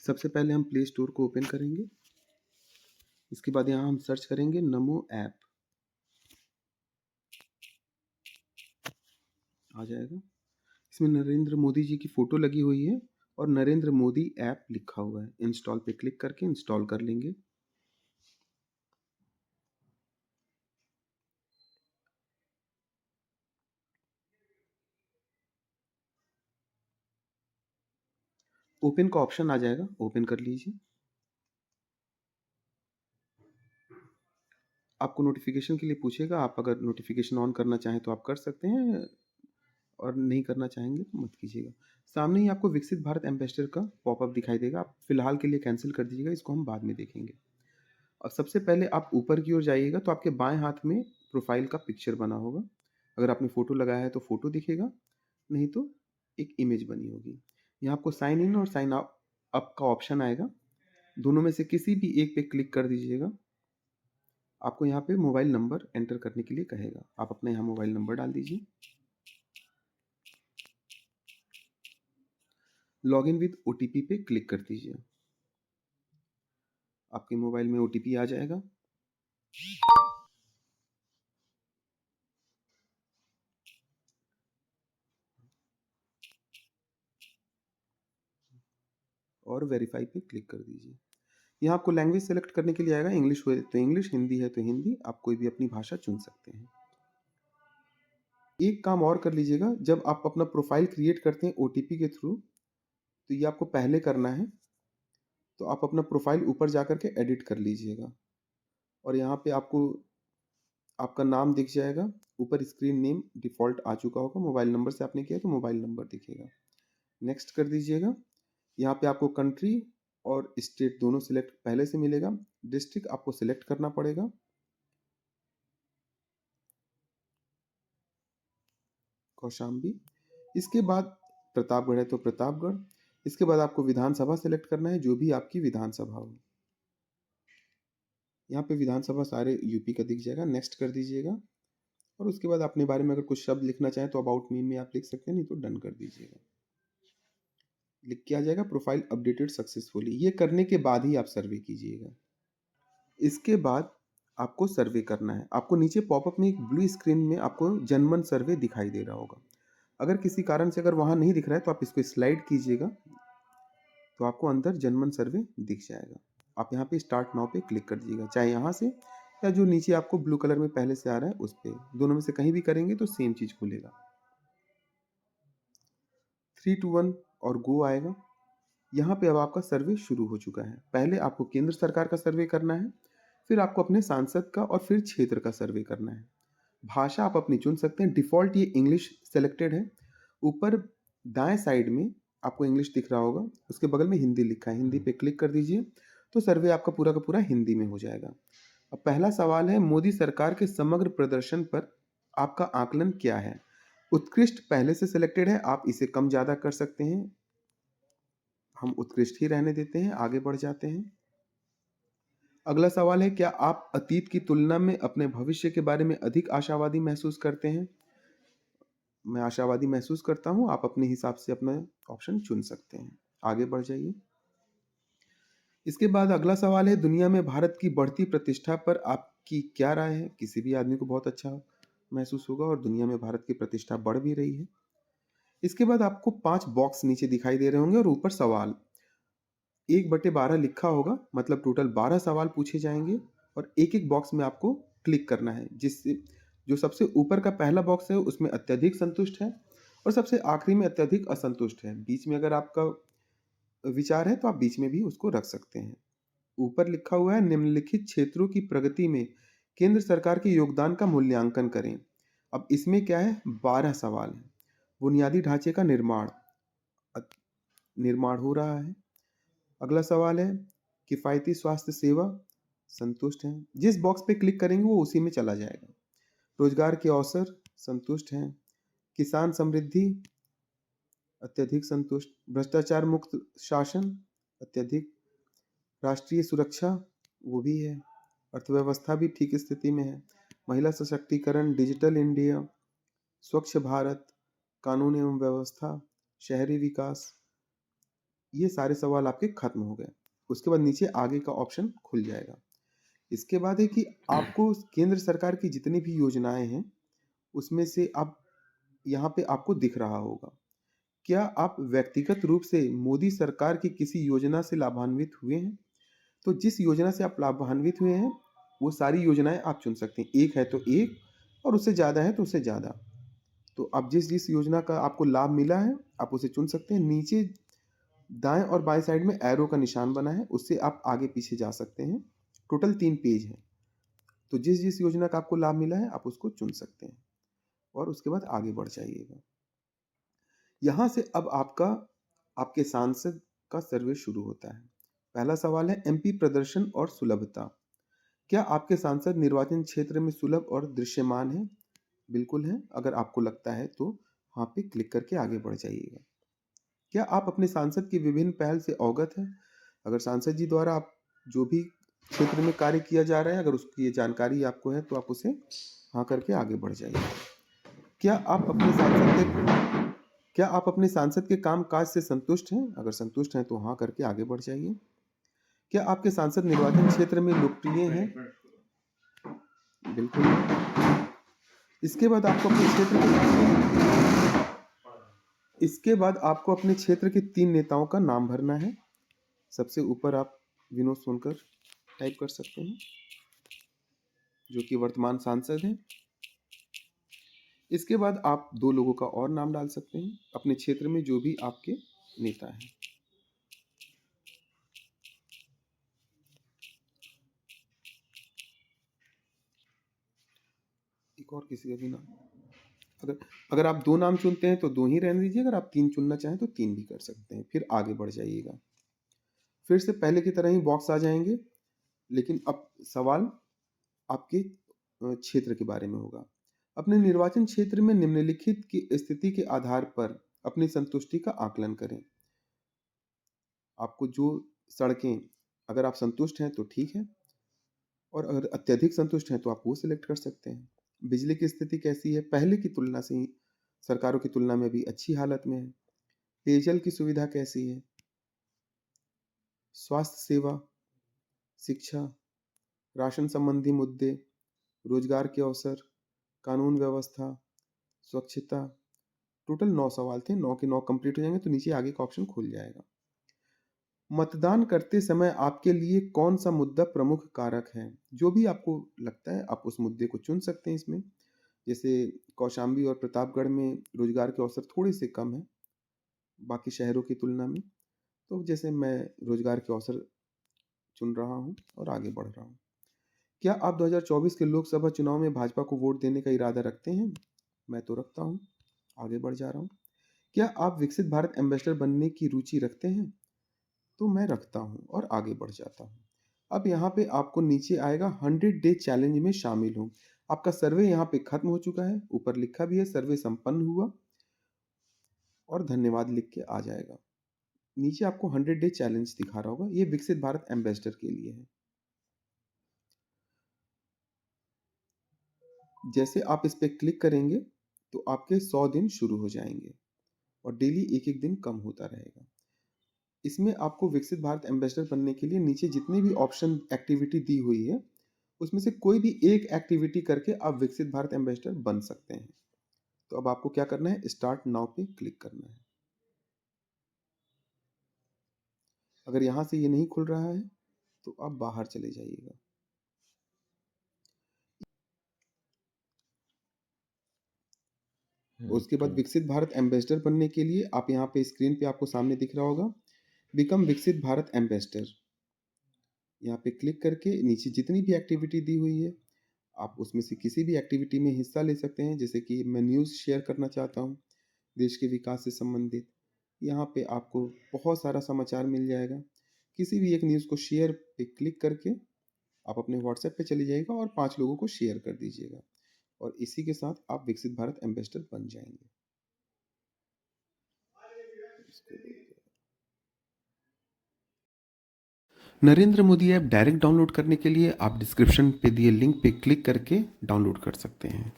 सबसे पहले हम प्ले स्टोर को ओपन करेंगे। इसके बाद यहाँ हम सर्च करेंगे नमो ऐप, आ जाएगा। इसमें नरेंद्र मोदी जी की फ़ोटो लगी हुई है और नरेंद्र मोदी ऐप लिखा हुआ है। इंस्टॉल पे क्लिक करके इंस्टॉल कर लेंगे। ओपन का ऑप्शन आ जाएगा, ओपन कर लीजिए। आपको नोटिफिकेशन के लिए पूछेगा, आप अगर नोटिफिकेशन ऑन करना चाहें तो आप कर सकते हैं और नहीं करना चाहेंगे तो मत कीजिएगा। सामने ही आपको विकसित भारत एम्बेसडर का पॉपअप दिखाई देगा, आप फिलहाल के लिए कैंसिल कर दीजिएगा, इसको हम बाद में देखेंगे। और सबसे पहले आप ऊपर की ओर जाइएगा तो आपके बाएं हाथ में प्रोफाइल का पिक्चर बना होगा। अगर आपने फ़ोटो लगाया है तो फ़ोटो दिखेगा, नहीं तो एक इमेज बनी होगी। यहाँ आपको साइन इन और साइन अप का ऑप्शन आएगा, दोनों में से किसी भी एक पे क्लिक कर दीजिएगा। आपको यहाँ पे मोबाइल नंबर एंटर करने के लिए कहेगा, आप अपना यहाँ मोबाइल नंबर डाल दीजिए। लॉगिन विद ओटीपी पे क्लिक कर दीजिए, आपके मोबाइल में ओटीपी आ जाएगा। और वेरीफाई पे क्लिक कर दीजिए। यहाँ आपको लैंग्वेज सेलेक्ट करने के लिए आएगा, इंग्लिश हो तो इंग्लिश, हिंदी है तो हिंदी, आप कोई भी अपनी भाषा चुन सकते हैं। एक काम और कर लीजिएगा, जब आप अपना प्रोफाइल क्रिएट करते हैं ओटीपी के थ्रू, तो ये आपको पहले करना है। तो आप अपना प्रोफाइल ऊपर जा कर के एडिट कर लीजिएगा और यहाँ पे आपको आपका नाम दिख जाएगा। ऊपर स्क्रीन नेम डिफ़ॉल्ट आ चुका होगा, मोबाइल नंबर से आपने किया तो मोबाइल नंबर दिखेगा। नेक्स्ट कर दीजिएगा। यहाँ पे आपको कंट्री और स्टेट दोनों सिलेक्ट पहले से मिलेगा। डिस्ट्रिक्ट आपको सिलेक्ट करना पड़ेगा। कौशाम्बी। इसके बाद प्रतापगढ़ है तो प्रतापगढ़। इसके बाद आपको विधानसभा सेलेक्ट करना है, जो भी आपकी विधानसभा हो। यहाँ पे विधानसभा सारे यूपी का दिख जाएगा, नेक्स्ट कर दीजिएगा। और उसके बाद अपने बारे में अगर कुछ शब्द लिखना चाहें तो अबाउट मी में आप लिख सकते हैं, नहीं तो डन कर दीजिएगा। लिख के आ जाएगा प्रोफाइल अपडेटेड सक्सेसफुली। ये करने के बाद ही आप सर्वे कीजिएगा। इसके बाद आपको सर्वे करना है। आपको नीचे पॉपअप में एक ब्लू स्क्रीन में आपको जनमन सर्वे दिखाई दे रहा होगा। अगर किसी कारण से अगर वहाँ नहीं दिख रहा है तो आप इसको स्लाइड कीजिएगा, तो आपको अंदर जनमन सर्वे दिख जाएगा। आप यहाँ पे स्टार्ट नाउ पे क्लिक कर दीजिएगा, चाहे यहाँ से या जो नीचे आपको ब्लू कलर में पहले से आ रहा है उस पे, दोनों में से कहीं भी करेंगे तो सेम चीज़ खुलेगा। 3 2 1 और गो आएगा। यहाँ पे अब आपका सर्वे शुरू हो चुका है। पहले आपको केंद्र सरकार का सर्वे करना है, फिर आपको अपने सांसद का और फिर क्षेत्र का सर्वे करना है। भाषा आप अपनी चुन सकते हैं, डिफ़ॉल्ट ये इंग्लिश सेलेक्टेड है। ऊपर दाएं साइड में आपको इंग्लिश दिख रहा होगा, उसके बगल में हिंदी लिखा है, हिंदी पे क्लिक कर दीजिए तो सर्वे आपका पूरा का पूरा हिंदी में हो जाएगा। अब पहला सवाल है, मोदी सरकार के समग्र प्रदर्शन पर आपका आकलन क्या है? उत्कृष्ट पहले से सिलेक्टेड है, आप इसे कम ज़्यादा कर सकते हैं। हम उत्कृष्ट ही रहने देते हैं, आगे बढ़ जाते हैं। अगला सवाल है, क्या आप अतीत की तुलना में अपने भविष्य के बारे में अधिक आशावादी महसूस करते हैं? मैं आशावादी महसूस करता हूँ, आप अपने हिसाब से अपना ऑप्शन चुन सकते हैं। आगे बढ़ जाइए। इसके बाद अगला सवाल है, दुनिया में भारत की बढ़ती प्रतिष्ठा पर आपकी क्या राय है? किसी भी आदमी को बहुत अच्छा महसूस होगा और दुनिया में भारत की प्रतिष्ठा बढ़ भी रही है। इसके बाद आपको 5 बॉक्स नीचे दिखाई दे रहे होंगे और ऊपर सवाल 1/12 लिखा होगा, मतलब टोटल 12 सवाल पूछे जाएंगे और एक एक बॉक्स में आपको क्लिक करना है, जिससे जो सबसे ऊपर का पहला बॉक्स है उसमें अत्यधिक संतुष्ट है और सबसे आखिरी में अत्यधिक असंतुष्ट है। बीच में अगर आपका विचार है तो आप बीच में भी उसको रख सकते हैं। ऊपर लिखा हुआ है, निम्नलिखित क्षेत्रों की प्रगति में केंद्र सरकार के योगदान का मूल्यांकन करें। अब इसमें क्या है, 12 सवाल है। बुनियादी ढांचे का निर्माण निर्माण हो रहा है। अगला सवाल है, किफ़ायती स्वास्थ्य सेवा, संतुष्ट हैं। जिस बॉक्स पे क्लिक करेंगे वो उसी में चला जाएगा। रोजगार के अवसर, संतुष्ट हैं। किसान समृद्धि, अत्यधिक संतुष्ट। भ्रष्टाचार मुक्त शासन, अत्यधिक। राष्ट्रीय सुरक्षा, वो भी है। अर्थव्यवस्था भी ठीक स्थिति में है। महिला सशक्तिकरण, डिजिटल इंडिया, स्वच्छ भारत, कानून एवं व्यवस्था, शहरी विकास, ये सारे सवाल आपके खत्म हो गए। उसके बाद नीचे आगे का ऑप्शन खुल जाएगा। इसके बाद है कि आपको केंद्र सरकार की जितनी भी योजनाएं हैं उसमें से आप यहाँ पे आपको दिख रहा होगा। क्या आप व्यक्तिगत रूप से मोदी सरकार की किसी योजना से लाभान्वित हुए हैं? तो जिस योजना से आप लाभान्वित हुए हैं वो सारी योजनाएं आप चुन सकते हैं। एक है तो एक, और उससे ज़्यादा है तो उससे ज़्यादा। तो आप जिस जिस योजना का आपको लाभ मिला है आप उसे चुन सकते हैं। नीचे दाएं और बाएं साइड में एरो का निशान बना है, उससे आप आगे पीछे जा सकते हैं। टोटल 3 पेज है। तो जिस जिस योजना का आपको लाभ मिला है आप उसको चुन सकते हैं और उसके बाद आगे बढ़ जाइएगा। यहाँ से अब आपका आपके सांसद का सर्वे शुरू होता है। पहला सवाल है एमपी प्रदर्शन और सुलभता। क्या आपके सांसद निर्वाचन क्षेत्र में सुलभ और दृश्यमान है? बिल्कुल है। अगर आपको लगता है तो वहाँ पे क्लिक करके आगे बढ़ जाइएगा। क्या आप अपने सांसद की विभिन्न पहल से अवगत हैं? अगर सांसद जी द्वारा आप जो भी क्षेत्र में कार्य किया जा रहा है अगर उसकी ये जानकारी आपको है तो आप उसे हाँ करके आगे बढ़ जाइए। क्या आप अपने सांसद के क्या आप अपने सांसद के काम काज से संतुष्ट हैं? अगर संतुष्ट हैं तो हाँ करके आगे बढ़ जाइए। क्या आपके सांसद निर्वाचन क्षेत्र में लोकप्रिय हैं? बिल्कुल। इसके बाद आपको अपने क्षेत्र के इसके बाद आपको अपने क्षेत्र के 3 नेताओं का नाम भरना है। सबसे ऊपर आप विनोद सोनकर टाइप कर सकते हैं जो कि वर्तमान सांसद हैं। इसके बाद आप 2 लोगों का और नाम डाल सकते हैं अपने क्षेत्र में जो भी आपके नेता हैं। एक और किसी का भी नाम, अगर अगर आप 2 नाम चुनते हैं तो 2 ही रहने दीजिए। अगर आप 3 चुनना चाहें तो 3 भी कर सकते हैं। फिर आगे बढ़ जाइएगा। फिर से पहले की तरह ही बॉक्स आ जाएंगे, लेकिन अब सवाल आपके क्षेत्र के बारे में होगा। अपने निर्वाचन क्षेत्र में निम्नलिखित की स्थिति के आधार पर अपनी संतुष्टि का आकलन करें। आपको जो सड़कें, अगर आप संतुष्ट हैं तो ठीक है, और अगर अत्यधिक संतुष्ट हैं तो आप वो सिलेक्ट कर सकते हैं। बिजली की स्थिति कैसी है? पहले की तुलना से ही सरकारों की तुलना में अभी अच्छी हालत में है। पेयजल की सुविधा कैसी है? स्वास्थ्य सेवा, शिक्षा, राशन संबंधी मुद्दे, रोजगार के अवसर, कानून व्यवस्था, स्वच्छता। टोटल 9 सवाल थे। 9 के 9 कंप्लीट हो जाएंगे तो नीचे आगे का ऑप्शन खुल जाएगा। मतदान करते समय आपके लिए कौन सा मुद्दा प्रमुख कारक है? जो भी आपको लगता है आप उस मुद्दे को चुन सकते हैं इसमें। जैसे कौशाम्बी और प्रतापगढ़ में रोजगार के अवसर थोड़े से कम है बाकी शहरों की तुलना में। तो जैसे मैं रोजगार के अवसर चुन रहा हूँ और आगे बढ़ रहा हूँ। क्या आप 2024 के लोकसभा चुनाव में भाजपा को वोट देने का इरादा रखते हैं? मैं तो रखता हूँ। आगे बढ़ जा रहा हूँ। क्या आप विकसित भारत एम्बेसडर बनने की रुचि रखते हैं? तो मैं रखता हूँ और आगे बढ़ जाता हूँ। अब यहाँ पे आपको नीचे आएगा 100 डे चैलेंज में शामिल हो। आपका सर्वे यहाँ पे खत्म हो चुका है। ऊपर लिखा भी है सर्वे संपन्न हुआ और धन्यवाद लिख के आ जाएगा। नीचे आपको 100 डे चैलेंज दिखा रहा होगा। ये विकसित भारत एम्बेसडर के लिए है। जैसे आप इस पे क्लिक करेंगे तो आपके 100 दिन शुरू हो जाएंगे और डेली एक एक दिन कम होता रहेगा। इसमें आपको विकसित भारत एम्बेसडर बनने के लिए नीचे जितने भी ऑप्शन एक्टिविटी दी हुई है उसमें से कोई भी एक एक्टिविटी करके आप विकसित भारत एम्बेसडर बन सकते हैं। तो अब आपको क्या करना है? स्टार्ट नाउ पे क्लिक करना है। अगर यहाँ से ये नहीं खुल रहा है तो आप बाहर चले जाइएगा। उसके बाद विकसित भारत एम्बेसडर बनने के लिए आप यहाँ पे स्क्रीन पे आपको सामने दिख रहा होगा बिकम विकसित भारत एम्बेसडर। यहाँ पे क्लिक करके नीचे जितनी भी एक्टिविटी दी हुई है आप उसमें से किसी भी एक्टिविटी में हिस्सा ले सकते हैं। जैसे कि मैं न्यूज़ शेयर करना चाहता हूँ देश के विकास से संबंधित। यहाँ पे आपको बहुत सारा समाचार मिल जाएगा। किसी भी एक न्यूज़ को शेयर पे क्लिक करके आप अपने व्हाट्सएप पे चले जाइएगा और 5 लोगों को शेयर कर दीजिएगा और इसी के साथ आप विकसित भारत एम्बेसडर बन जाएंगे। Narendra Modi app direct download करने के लिए आप डिस्क्रिप्शन पे दिए लिंक पे क्लिक करके डाउनलोड कर सकते हैं।